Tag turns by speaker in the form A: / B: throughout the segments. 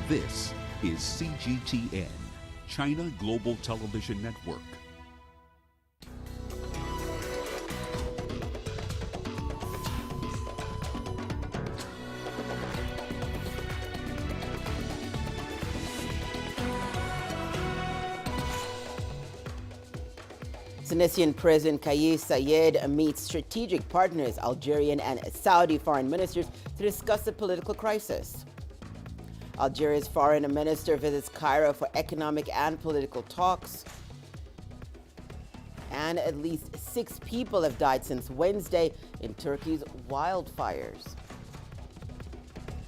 A: This is CGTN, China Global Television Network.
B: Tunisian President Kais Saied meets strategic partners, Algerian and Saudi foreign ministers, to discuss the political crisis. Algeria's foreign minister visits Cairo for economic and political talks. And at least 6 people have died since Wednesday in Turkey's wildfires.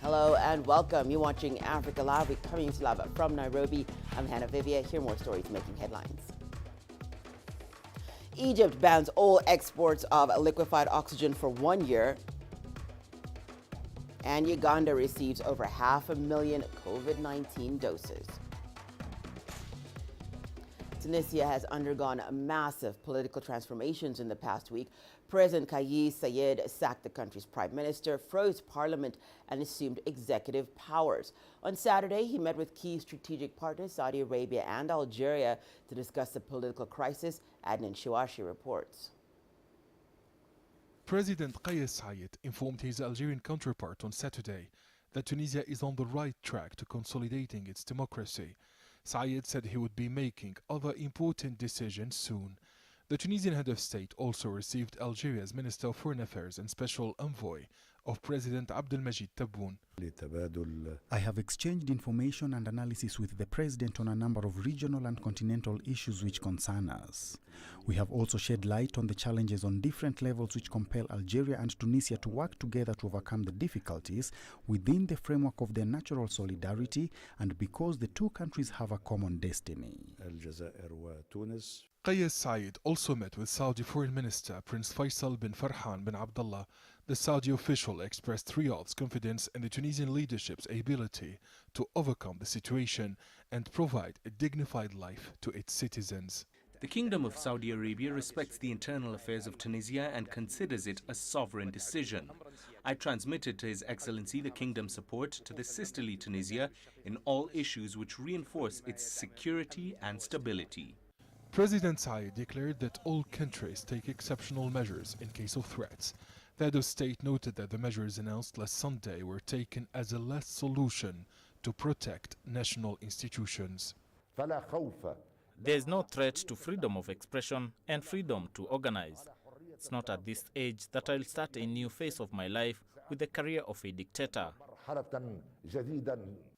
B: Hello and welcome. You're watching Africa Live. We're coming to you live from Nairobi. I'm Hannah Viviers. Here are more stories making headlines. Egypt bans all exports of liquefied oxygen for 1 year. And Uganda receives over 500,000 COVID-19 doses. Tunisia has undergone massive political transformations in the past week. President Kais Saied sacked the country's prime minister, froze parliament, and assumed executive powers. On Saturday, he met with key strategic partners, Saudi Arabia and Algeria, to discuss the political crisis. Adnan Shiwashi reports.
C: President Kais Saied informed his Algerian counterpart on Saturday that Tunisia is on the right track to consolidating its democracy. Saied said he would be making other important decisions soon. The Tunisian head of state also received Algeria's Minister of Foreign Affairs and Special Envoy of President Abdelmajid Tebboune.
D: I have exchanged information and analysis with the President on a number of regional and continental issues which concern us. We have also shed light on the challenges on different levels which compel Algeria and Tunisia to work together to overcome the difficulties within the framework of their natural solidarity and because the two countries have a common destiny.
C: Kais Saied also met with Saudi Foreign Minister Prince Faisal bin Farhan bin Abdullah. The Saudi official expressed Riyadh's confidence in the Tunisian leadership's ability to overcome the situation and provide a dignified life to its citizens.
E: The Kingdom of Saudi Arabia respects the internal affairs of Tunisia and considers it a sovereign decision. I transmitted to His Excellency the Kingdom's support to the sisterly Tunisia in all issues which reinforce its security and stability.
C: President Saied declared that all countries take exceptional measures in case of threats. The head of state noted that the measures announced last Sunday were taken as a last solution to protect national institutions.
F: There is no threat to freedom of expression and freedom to organize. It's not at this age that I'll start a new phase of my life with the career of a dictator.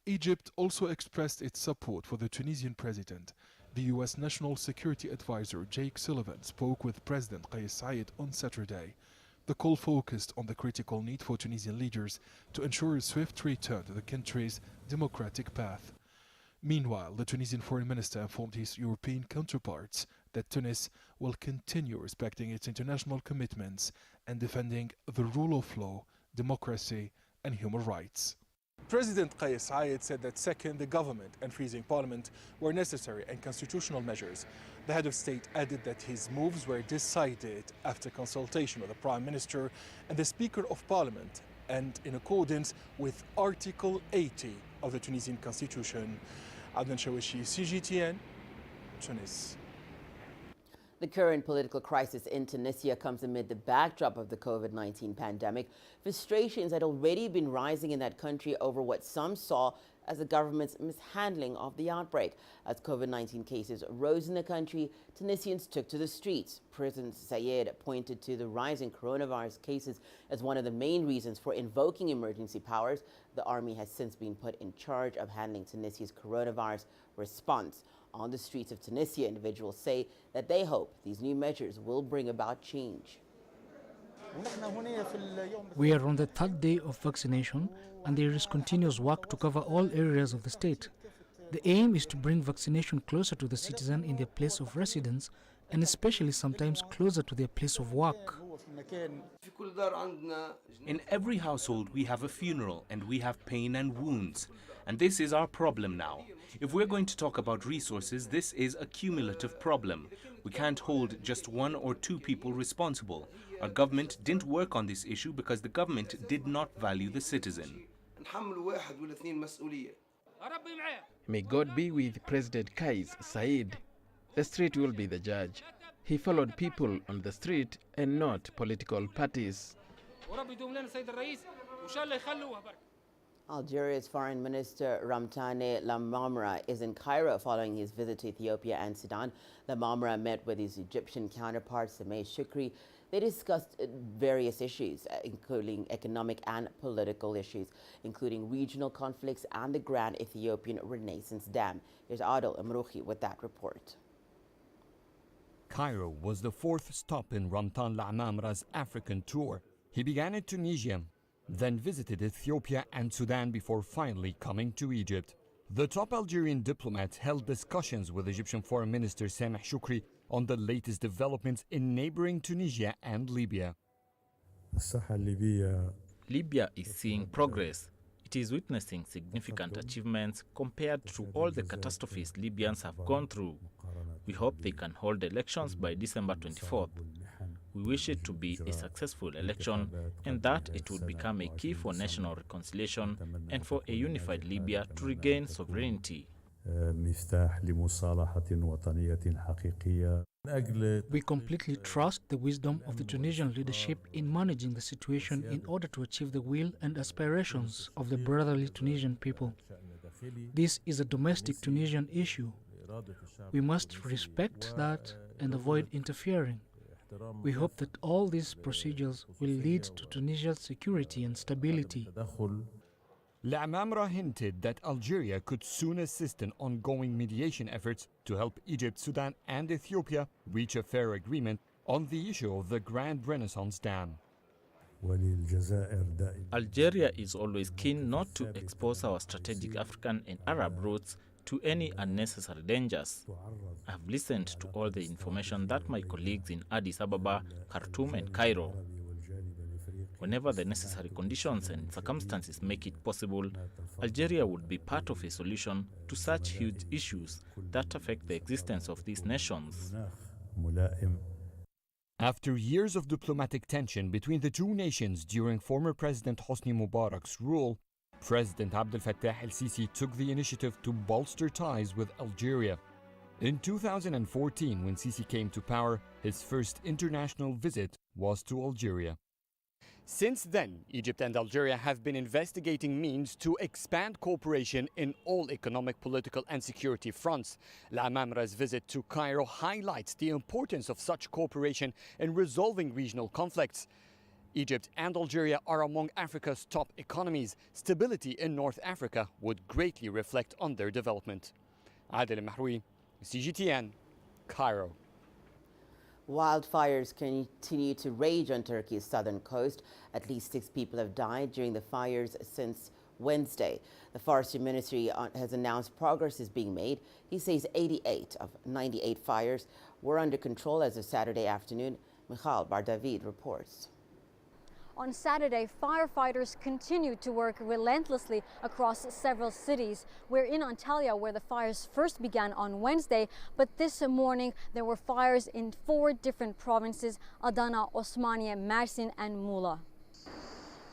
C: Egypt also expressed its support for the Tunisian president. The U.S. National Security Advisor Jake Sullivan spoke with President Kais Saied on Saturday. The call focused on the critical need for Tunisian leaders to ensure a swift return to the country's democratic path. Meanwhile, the Tunisian foreign minister informed his European counterparts that Tunis will continue respecting its international commitments and defending the rule of law, democracy, and human rights. President Kais Saied said that sacking the government and freezing parliament were necessary and constitutional measures. The head of state added that his moves were decided after consultation with the prime minister and the speaker of parliament and in accordance with Article 80 of the Tunisian constitution. Adnan Shiwashi, CGTN, Tunis.
B: The current political crisis in Tunisia comes amid the backdrop of the COVID-19 pandemic. Frustrations had already been rising in that country over what some saw as the government's mishandling of the outbreak. As COVID-19 cases rose in the country, Tunisians took to the streets. President Saied pointed to the rise in coronavirus cases as one of the main reasons for invoking emergency powers. The army has since been put in charge of handling Tunisia's coronavirus response. On the streets of Tunisia, individuals say that they hope these new measures will bring about change.
G: We are on the 3rd day of vaccination and there is continuous work to cover all areas of the state. The aim is to bring vaccination closer to the citizen in their place of residence and especially sometimes closer to their place of work.
E: In every household we have a funeral and we have pain and wounds. And this is our problem now. If we're going to talk about resources, this is a cumulative problem. We can't hold just 1 or 2 people responsible. Our government didn't work on this issue because the government did not value the citizen.
H: May God be with President Kais Saied. The street will be the judge. He followed people on the street and not political parties.
B: Algeria's Foreign Minister Ramtane Lamamra is in Cairo following his visit to Ethiopia and Sudan. Lamamra met with his Egyptian counterpart Sameh Shukri. They discussed various issues, including economic and political issues, including regional conflicts and the Grand Ethiopian Renaissance Dam. Here's Adil Amrouhi with that report.
I: Cairo was the fourth stop in Ramtan Lamamra's African tour. He began in Tunisia, then visited Ethiopia and Sudan before finally coming to Egypt. The top Algerian diplomat held discussions with Egyptian Foreign Minister Sameh Shukri on the latest developments in neighboring Tunisia and Libya.
F: Libya is seeing progress. It is witnessing significant achievements compared to all the catastrophes Libyans have gone through. We hope they can hold elections by December 24th. We wish it to be a successful election and that it would become a key for national reconciliation and for a unified Libya to regain sovereignty.
G: We completely trust the wisdom of the Tunisian leadership in managing the situation in order to achieve the will and aspirations of the brotherly Tunisian people. This is a domestic Tunisian issue. We must respect that and avoid interfering. We hope that all these procedures will lead to Tunisia's security and stability.
I: Lamamra hinted that Algeria could soon assist in ongoing mediation efforts to help Egypt, Sudan and Ethiopia reach a fair agreement on the issue of the Grand Renaissance Dam.
F: Algeria is always keen not to expose our strategic African and Arab routes to any unnecessary dangers. I have listened to all the information that my colleagues in Addis Ababa, Khartoum and Cairo. Whenever the necessary conditions and circumstances make it possible, Algeria would be part of a solution to such huge issues that affect the existence of these nations.
I: After years of diplomatic tension between the two nations during former President Hosni Mubarak's rule, President Abdel Fattah el-Sisi took the initiative to bolster ties with Algeria. In 2014, when Sisi came to power, his first international visit was to Algeria. Since then, Egypt and Algeria have been investigating means to expand cooperation in all economic, political and security fronts. Lamamra's visit to Cairo highlights the importance of such cooperation in resolving regional conflicts. Egypt and Algeria are among Africa's top economies. Stability in North Africa would greatly reflect on their development. Adil Mahroui, CGTN, Cairo.
B: Wildfires continue to rage on Turkey's southern coast. At least 6 people have died during the fires since Wednesday. The Forestry Ministry has announced progress is being made. He says 88 of 98 fires were under control as of Saturday afternoon. Michal Bardavid reports.
J: On Saturday, firefighters continued to work relentlessly across several cities. We're in Antalya, where the fires first began on Wednesday, but this morning there were fires in 4 different provinces: Adana, Osmaniye, Mersin and Muğla.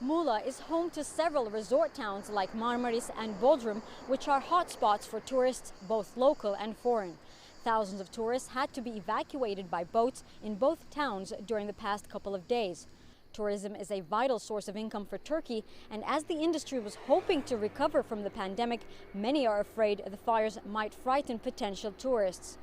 J: Muğla is home to several resort towns like Marmaris and Bodrum, which are hotspots for tourists, both local and foreign. Thousands of tourists had to be evacuated by boats in both towns during the past couple of days. Tourism is a vital source of income for Turkey, and as the industry was hoping to recover from the pandemic, many are afraid the fires might frighten potential tourists.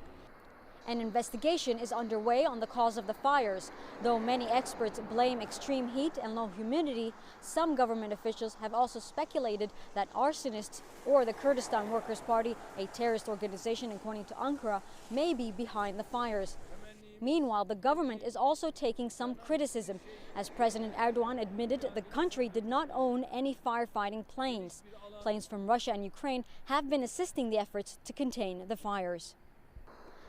J: An investigation is underway on the cause of the fires. Though many experts blame extreme heat and low humidity, some government officials have also speculated that arsonists or the Kurdistan Workers' Party, a terrorist organization according to Ankara, may be behind the fires. Meanwhile, the government is also taking some criticism, as President Erdogan admitted the country did not own any firefighting planes. Planes from Russia and Ukraine have been assisting the efforts to contain the fires.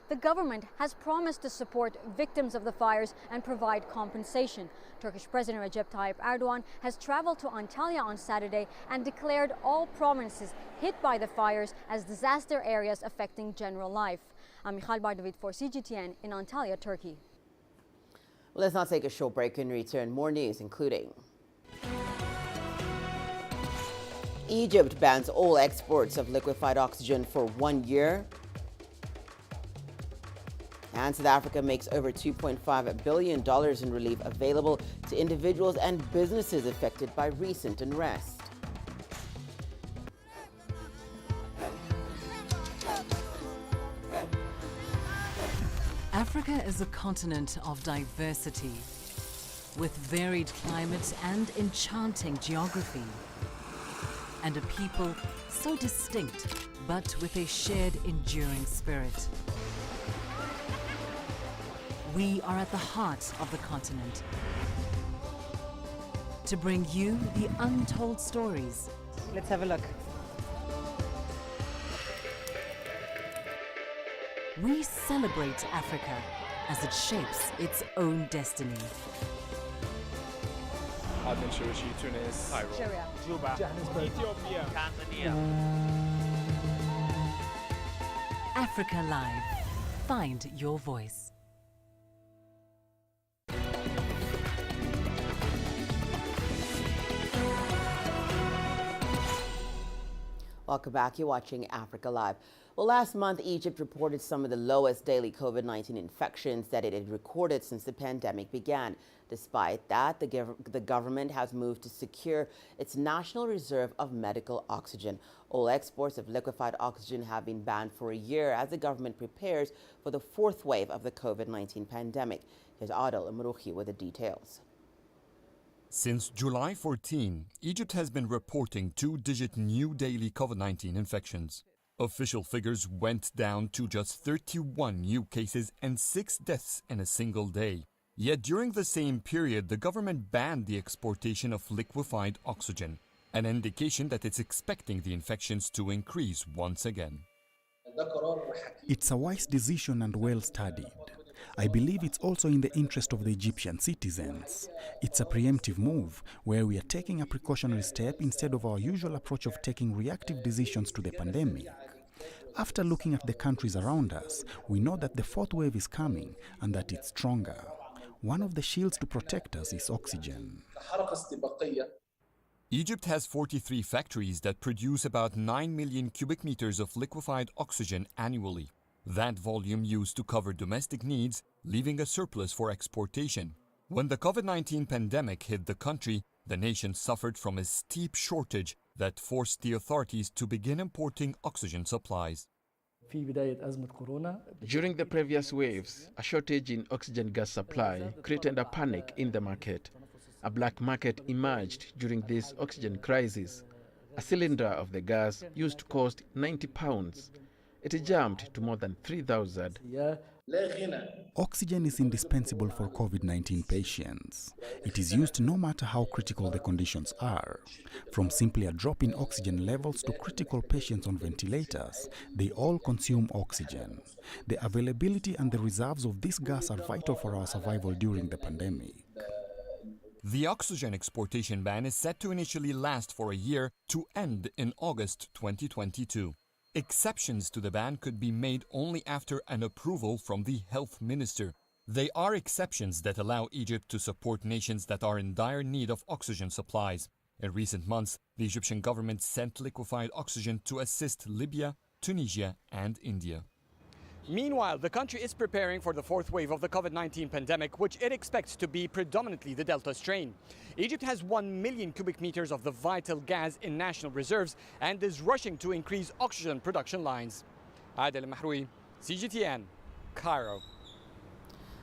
J: The government has promised to support victims of the fires and provide compensation. Turkish President Recep Tayyip Erdogan has traveled to Antalya on Saturday and declared all provinces hit by the fires as disaster areas affecting general life. I'm Michal Bardavid for CGTN in Antalya, Turkey.
B: Well, let's now take a short break and return. More news, including Egypt bans all exports of liquefied oxygen for 1 year. And South Africa makes over $2.5 billion in relief available to individuals and businesses affected by recent unrest.
K: Africa is a continent of diversity, with varied climates and enchanting geography, and a people so distinct, but with a shared enduring spirit. We are at the heart of the continent to bring you the untold stories.
B: Let's have a look.
K: We celebrate Africa as it shapes its own destiny.
L: I've been Tunis, Cairo, Juba, Ethiopia, Tanzania.
K: Africa Live. Find your voice.
B: Welcome back. You're watching Africa Live. Well, last month, Egypt reported some of the lowest daily COVID-19 infections that it had recorded since the pandemic began. Despite that, the government has moved to secure its national reserve of medical oxygen. All exports of liquefied oxygen have been banned for a year as the government prepares for the fourth wave of the COVID-19 pandemic. Here's Adel Amrouchi with the details.
I: Since July 14, Egypt has been reporting two-digit new daily COVID-19 infections. Official figures went down to just 31 new cases and 6 deaths in a single day. Yet during the same period, the government banned the exportation of liquefied oxygen, an indication that it's expecting the infections to increase once again.
D: It's a wise decision and well studied. I believe it's also in the interest of the Egyptian citizens. It's a preemptive move where we are taking a precautionary step instead of our usual approach of taking reactive decisions to the pandemic. After looking at the countries around us, we know that the fourth wave is coming and that it's stronger. One of the shields to protect us is oxygen.
I: Egypt has 43 factories that produce about 9 million cubic meters of liquefied oxygen annually. That volume used to cover domestic needs, leaving a surplus for exportation. When the COVID-19 pandemic hit the country, the nation suffered from a steep shortage that forced the authorities to begin importing oxygen supplies.
H: During the previous waves, a shortage in oxygen gas supply created a panic in the market. A black market emerged during this oxygen crisis. A cylinder of the gas used to cost £90. It jumped to more than 3,000.
D: Oxygen is indispensable for COVID-19 patients. It is used no matter how critical the conditions are. From simply a drop in oxygen levels to critical patients on ventilators, they all consume oxygen. The availability and the reserves of this gas are vital for our survival during the pandemic.
I: The oxygen exportation ban is set to initially last for a year to end in August 2022. Exceptions to the ban could be made only after an approval from the health minister. They are exceptions that allow Egypt to support nations that are in dire need of oxygen supplies. In recent months, the Egyptian government sent liquefied oxygen to assist Libya, Tunisia, and India.
M: Meanwhile, the country is preparing for the fourth wave of the COVID-19 pandemic, which it expects to be predominantly the Delta strain. Egypt has 1 million cubic meters of the vital gas in national reserves and is rushing to increase oxygen production lines. Adel Mahroui, CGTN, Cairo.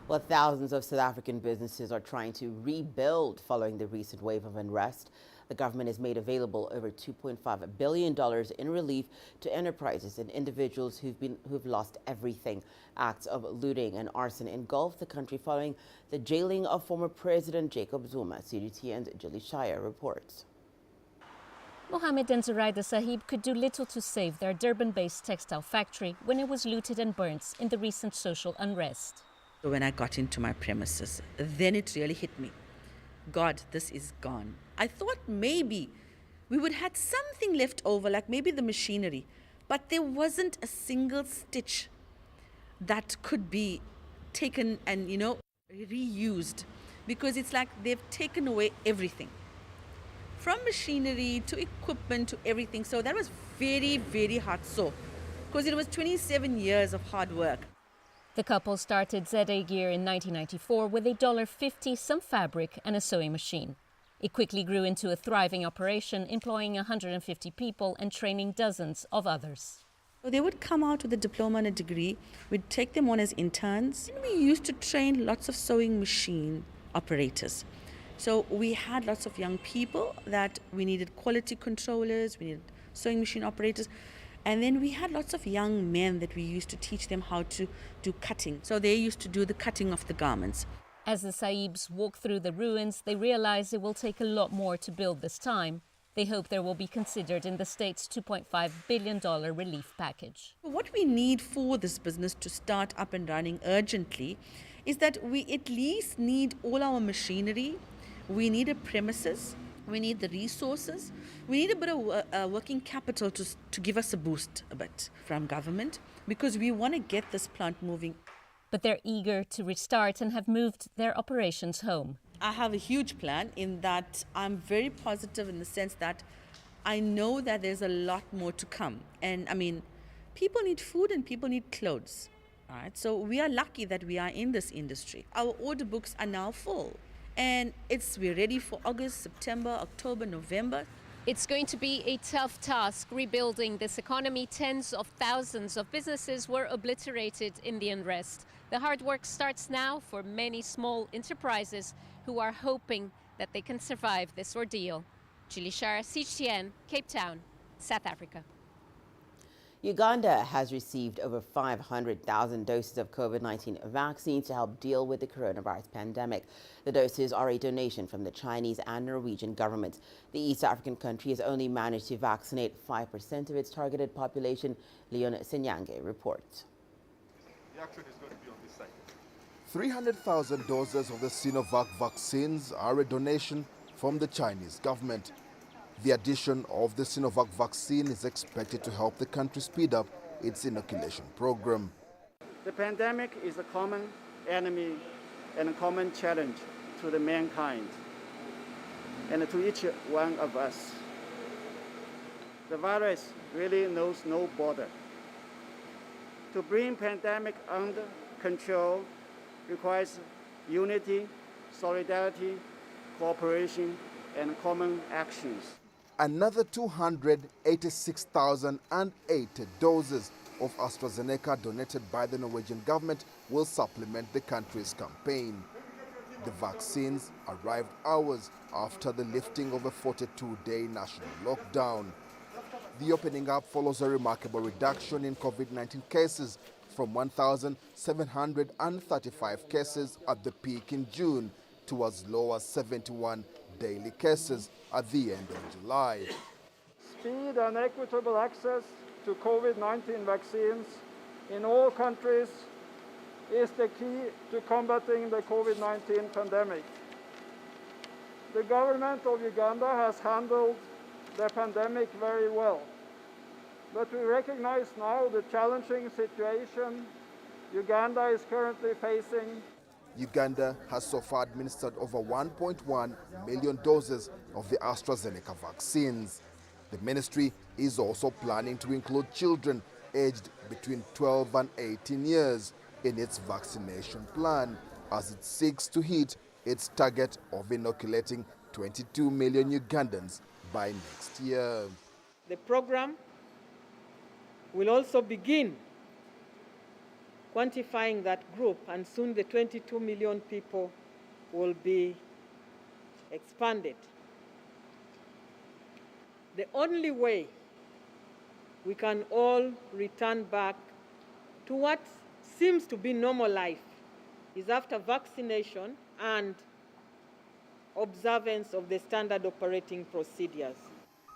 B: Well, thousands of South African businesses are trying to rebuild following the recent wave of unrest. The government has made available over $2.5 billion in relief to enterprises and individuals who've lost everything. Acts of looting and arson engulfed the country following the jailing of former President Jacob Zuma. CGTN's Julie Shire reports.
N: Mohammed and Zoraida Sahib could do little to save their Durban-based textile factory when it was looted and burnt in the recent social unrest.
O: When I got into my premises, then it really hit me. God, this is gone. I thought maybe we would have had something left over, like maybe the machinery, but there wasn't a single stitch that could be taken and, reused, because it's like they've taken away everything. from machinery to equipment to everything. So that was very, very hard so, because it was 27 years of hard work.
N: The couple started ZA Gear in 1994 with $1.50, some fabric and a sewing machine. It quickly grew into a thriving operation, employing 150 people and training dozens of others.
O: So they would come out with a diploma and a degree. We'd take them on as interns. And we used to train lots of sewing machine operators. So we had lots of young people that we needed quality controllers, we needed sewing machine operators. And then we had lots of young men that we used to teach them how to do cutting. So they used to do the cutting of the garments.
N: As the Saibs walk through the ruins, they realize it will take a lot more to build this time. They hope there will be considered in the state's $2.5 billion relief package.
O: What we need for this business to start up and running urgently is that we at least need all our machinery, we need a premises, we need the resources, we need a bit of working capital to give us a boost a bit from government, because we want to get this plant moving.
N: But they're eager to restart and have moved their operations home.
O: I have a huge plan in that I'm very positive in the sense that I know that there's a lot more to come. And I mean, people need food and people need clothes. All right, so we are lucky that we are in this industry. Our order books are now full. And we're ready for August, September, October, November.
N: It's going to be a tough task rebuilding this economy. Tens of thousands of businesses were obliterated in the unrest. The hard work starts now for many small enterprises who are hoping that they can survive this ordeal. Julie Shara, CGTN, Cape Town, South Africa.
B: Uganda has received over 500,000 doses of COVID-19 vaccine to help deal with the coronavirus pandemic. The doses are a donation from the Chinese and Norwegian governments. The East African country has only managed to vaccinate 5% of its targeted population. Leon Senyange reports.
P: The action is going to be on this side. 300,000 doses of the Sinovac vaccines are a donation from the Chinese government. The addition of the Sinovac vaccine is expected to help the country speed up its inoculation program.
Q: The pandemic is a common enemy and a common challenge to the mankind and to each one of us. The virus really knows no border. To bring pandemic under control requires unity, solidarity, cooperation, and common actions.
P: Another 286,008 doses of AstraZeneca donated by the Norwegian government will supplement the country's campaign. The vaccines arrived hours after the lifting of a 42-day national lockdown. The opening up follows a remarkable reduction in COVID-19 cases from 1,735 cases at the peak in June to as low as 71 daily cases at the end of July.
Q: Speed and equitable access to COVID-19 vaccines in all countries is the key to combating the COVID-19 pandemic. The government of Uganda has handled the pandemic very well, but we recognize now the challenging situation Uganda is currently facing.
P: Uganda has so far administered over 1.1 million doses of the AstraZeneca vaccines. The ministry is also planning to include children aged between 12 and 18 years in its vaccination plan as it seeks to hit its target of inoculating 22 million Ugandans by next year.
R: The program will also begin quantifying that group, and soon the 22 million people will be expanded. The only way we can all return back to what seems to be normal life is after vaccination and observance of the standard operating procedures.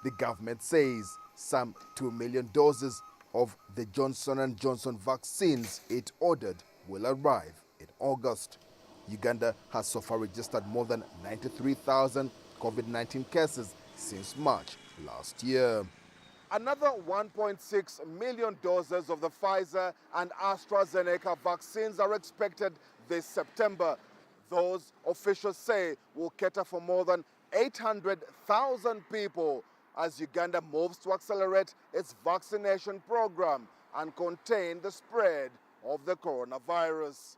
P: The government says some 2 million doses of the Johnson & Johnson vaccines it ordered will arrive in August. Uganda has so far registered more than 93,000 COVID-19 cases since March last year. Another 1.6 million doses of the Pfizer and AstraZeneca vaccines are expected this September. Those officials say will cater for more than 800,000 people as Uganda moves to accelerate its vaccination program and contain the spread of the coronavirus.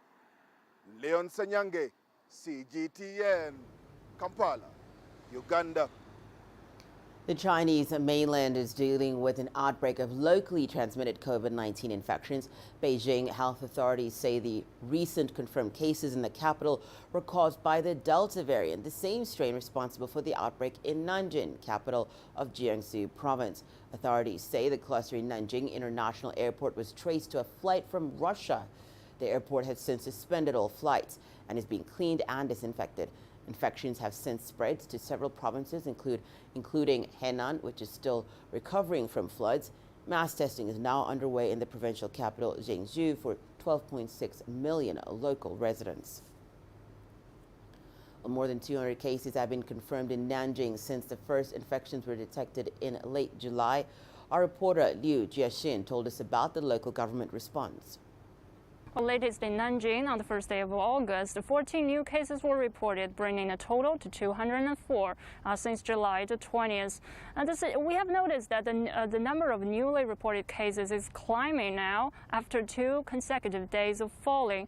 P: Leon Senyange, CGTN, Kampala, Uganda.
B: The Chinese mainland is dealing with an outbreak of locally transmitted COVID-19 infections. Beijing health authorities say the recent confirmed cases in the capital were caused by the Delta variant, the same strain responsible for the outbreak in Nanjing, capital of Jiangsu province. Authorities say the cluster in Nanjing International Airport was traced to a flight from Russia. The airport has since suspended all flights and is being cleaned and disinfected. Infections have since spread to several provinces, including Henan, which is still recovering from floods. Mass testing is now underway in the provincial capital, Zhengzhou, for 12.6 million local residents. More than 200 cases have been confirmed in Nanjing since the first infections were detected in late July. Our reporter Liu Jiaxin told us about the local government response.
S: Latest in Nanjing, on the first day of August, 14 new cases were reported, bringing a total to 204 since July the 20th. We have noticed that the number of newly reported cases is climbing now after 2 consecutive days of falling.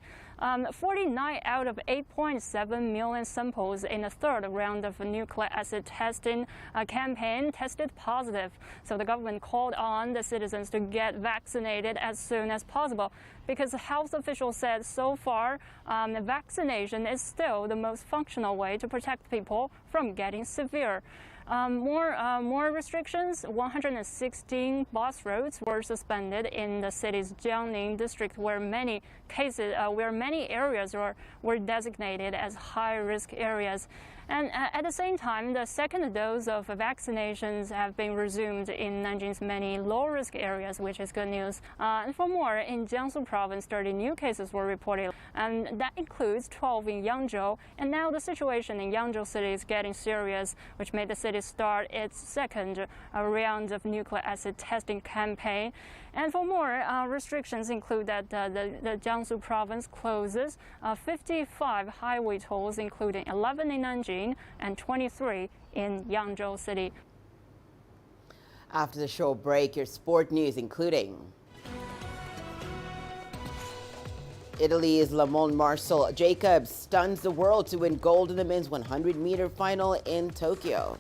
S: 49 out of 8.7 million samples in the third round of nucleic acid testing campaign tested positive. So the government called on the citizens to get vaccinated as soon as possible, because health officials said so far vaccination is still the most functional way to protect people from getting severe. More restrictions. 116 bus routes were suspended in the city's Jiangning district, where many areas were designated as high-risk areas. And at the same time, the second dose of vaccinations have been resumed in Nanjing's many low-risk areas, which is good news. And for more, in Jiangsu province, 30 new cases were reported, and that includes 12 in Yangzhou. And now the situation in Yangzhou city is getting serious, which made the city start its second round of nucleic acid testing campaign. And for more, restrictions include that the Jiangsu province closes 55 highway tolls, including 11 in Nanjing and 23 in Yangzhou city.
B: After the short break, your sport news, including Italy's Lamont Marcel Jacobs stuns the world to win gold in the men's 100-meter final in Tokyo.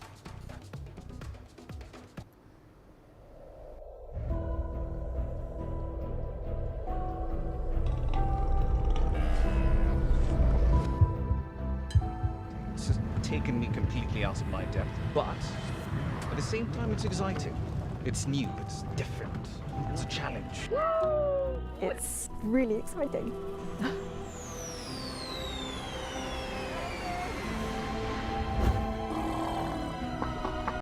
T: Taken me completely out of my depth, but at the same time it's exciting. It's new, it's different, it's a challenge.
U: It's really exciting.